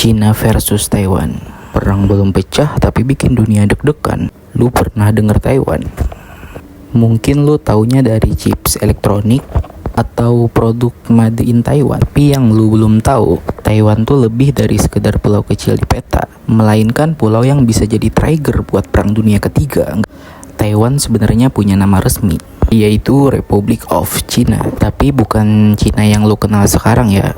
China versus Taiwan. Perang belum pecah tapi bikin dunia deg-degan. Lu pernah denger Taiwan? Mungkin lu taunya dari chips elektronik atau produk made in Taiwan. Tapi yang lu belum tahu, Taiwan tuh lebih dari sekedar pulau kecil di peta, melainkan pulau yang bisa jadi trigger buat perang dunia ketiga. Taiwan sebenarnya punya nama resmi, yaitu Republic of China. Tapi bukan China yang lu kenal sekarang ya.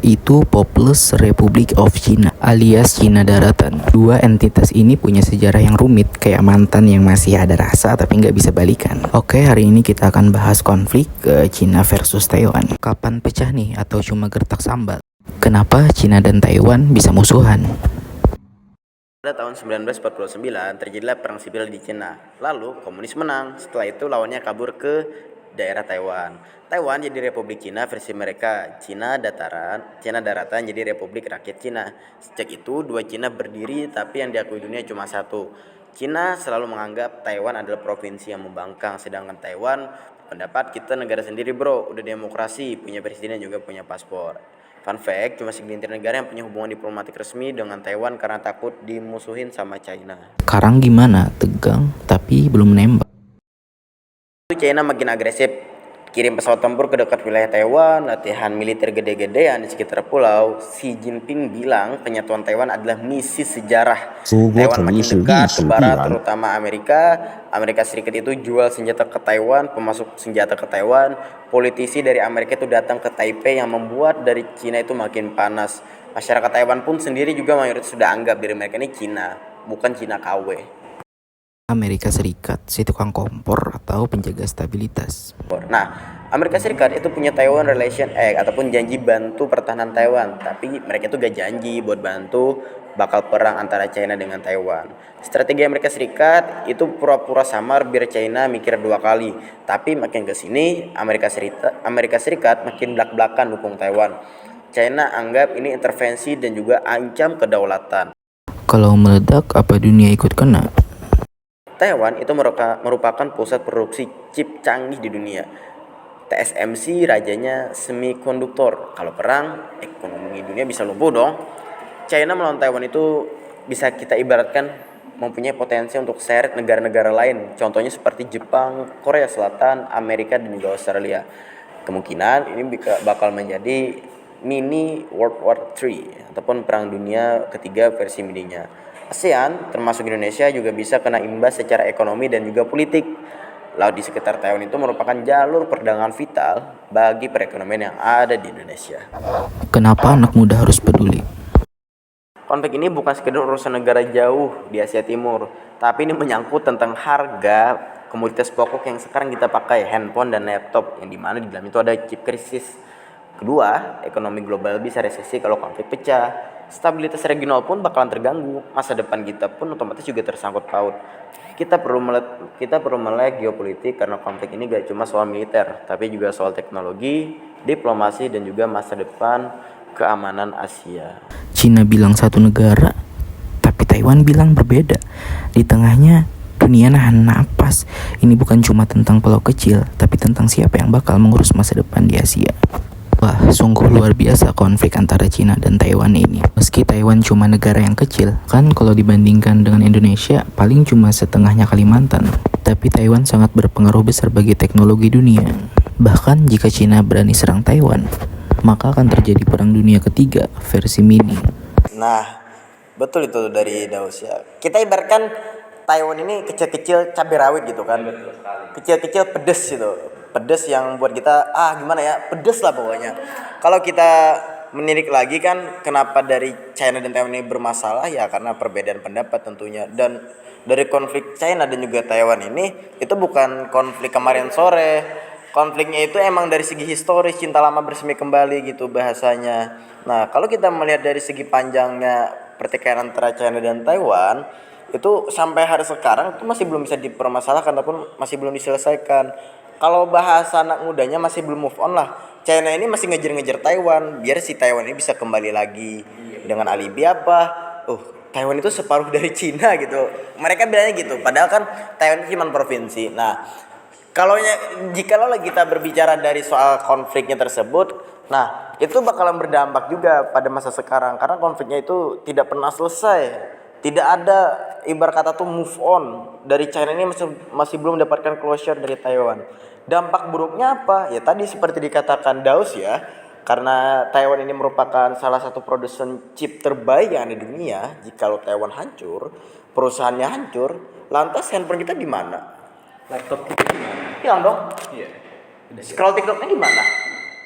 Itu Populous Republic of China alias China Daratan. Dua entitas ini punya sejarah yang rumit, kayak mantan yang masih ada rasa tapi nggak bisa balikan. Oke, hari ini kita akan bahas konflik China versus Taiwan. Kapan pecah nih atau cuma gertak sambal? Kenapa China dan Taiwan bisa musuhan? Pada tahun 1949 terjadilah perang sipil di Cina. Lalu komunis menang. Setelah itu lawannya kabur ke daerah Taiwan. Taiwan jadi Republik Cina versi mereka, Cina Daratan jadi Republik Rakyat Cina. Sejak itu dua Cina berdiri, tapi yang diakui dunia cuma satu. Cina selalu menganggap Taiwan adalah provinsi yang membangkang, sedangkan Taiwan pendapat kita negara sendiri bro, udah demokrasi, punya presiden juga punya paspor. Fun fact, cuma segelintir negara yang punya hubungan diplomatik resmi dengan Taiwan karena takut dimusuhin sama China. Sekarang gimana? Tegang tapi belum nembak. China makin agresif, kirim pesawat tempur ke dekat wilayah Taiwan, latihan militer gede-gedean di sekitar pulau. Xi Jinping bilang penyatuan Taiwan adalah misi sejarah. Taiwan makin dekat ke barat, terutama Amerika Serikat itu jual senjata ke Taiwan, pemasok senjata ke Taiwan. Politisi dari Amerika itu datang ke Taipei yang membuat dari Cina itu makin panas. Masyarakat Taiwan pun sendiri juga mayoritas sudah anggap diri mereka ini Cina, bukan Cina KW. Amerika Serikat, si tukang kompor atau penjaga stabilitas. Nah, Amerika Serikat itu punya Taiwan Relation Act ataupun janji bantu pertahanan Taiwan. Tapi mereka itu gak janji buat bantu bakal perang antara China dengan Taiwan. Strategi Amerika Serikat itu pura-pura samar biar China mikir dua kali. Tapi makin kesini Amerika Serikat makin belak-belakan dukung Taiwan. China anggap ini intervensi dan juga ancam kedaulatan. Kalau meledak, apa dunia ikut kena? Taiwan itu merupakan pusat produksi chip canggih di dunia. TSMC rajanya semikonduktor. Kalau perang, ekonomi dunia bisa lumpuh dong. China melawan Taiwan itu bisa kita ibaratkan mempunyai potensi untuk seret negara-negara lain. Contohnya seperti Jepang, Korea Selatan, Amerika, dan juga Australia. Kemungkinan ini bakal menjadi mini World War III ataupun perang dunia ketiga versi mininya. ASEAN termasuk Indonesia juga bisa kena imbas secara ekonomi dan juga politik. Laut di sekitar Taiwan itu merupakan jalur perdagangan vital bagi perekonomian yang ada di Indonesia. Kenapa anak muda harus peduli? Konflik ini bukan sekedar urusan negara jauh di Asia Timur, tapi ini menyangkut tentang harga komoditas pokok yang sekarang kita pakai, handphone dan laptop, yang dimana di dalam itu ada chip krisis. Kedua, ekonomi global bisa resesi kalau konflik pecah. Stabilitas regional pun bakalan terganggu. Masa depan kita pun otomatis juga tersangkut paut. Kita perlu melek geopolitik karena konflik ini gak cuma soal militer, tapi juga soal teknologi, diplomasi, dan juga masa depan keamanan Asia. Cina bilang satu negara, tapi Taiwan bilang berbeda. Di tengahnya dunia nahan napas. Ini bukan cuma tentang pulau kecil, tapi tentang siapa yang bakal mengurus masa depan di Asia. Wah, sungguh luar biasa konflik antara Cina dan Taiwan ini. Meski Taiwan cuma negara yang kecil, kan kalau dibandingkan dengan Indonesia, paling cuma setengahnya Kalimantan. Tapi Taiwan sangat berpengaruh besar bagi teknologi dunia. Bahkan jika Cina berani serang Taiwan, maka akan terjadi perang dunia ketiga versi mini. Nah, betul itu dari Daus ya. Kita ibaratkan Taiwan ini kecil-kecil cabai rawit gitu kan. Kecil-kecil pedes gitu. Pedes yang buat kita gimana ya, pedes lah pokoknya. Kalau kita menilik lagi kan kenapa dari China dan Taiwan ini bermasalah ya karena perbedaan pendapat tentunya. Dan dari konflik China dan juga Taiwan ini itu bukan konflik kemarin sore. Konfliknya itu emang dari segi historis, cinta lama bersemi kembali gitu bahasanya. Nah, kalau kita melihat dari segi panjangnya pertikaian antara China dan Taiwan, itu sampai hari sekarang itu masih belum bisa dipermasalahkan ataupun masih belum diselesaikan. Kalau bahasa anak mudanya masih belum move on lah. China ini masih ngejar-ngejar Taiwan biar si Taiwan ini bisa kembali lagi dengan alibi apa? Taiwan itu separuh dari Cina gitu. Mereka bilangnya gitu. Padahal kan Taiwan itu cuma provinsi. Nah, jikalau kita berbicara dari soal konfliknya tersebut, Nah, itu bakalan berdampak juga pada masa sekarang karena konfliknya itu tidak pernah selesai. Tidak ada ibarat kata tuh move on dari China ini masih belum mendapatkan closure dari Taiwan. Dampak buruknya apa? Ya tadi seperti dikatakan Daus ya, karena Taiwan ini merupakan salah satu produsen chip terbaik yang ada di dunia. Jikalau Taiwan hancur, perusahaannya hancur, lantas handphone kita di mana? Laptop kita gimana? Hilang dong. Iya. Scroll TikToknya di mana?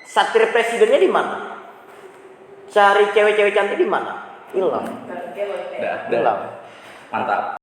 Satir presidennya di mana? Cari cewek-cewek cantik di mana? Hilang. Udah. Hilang. Mantap.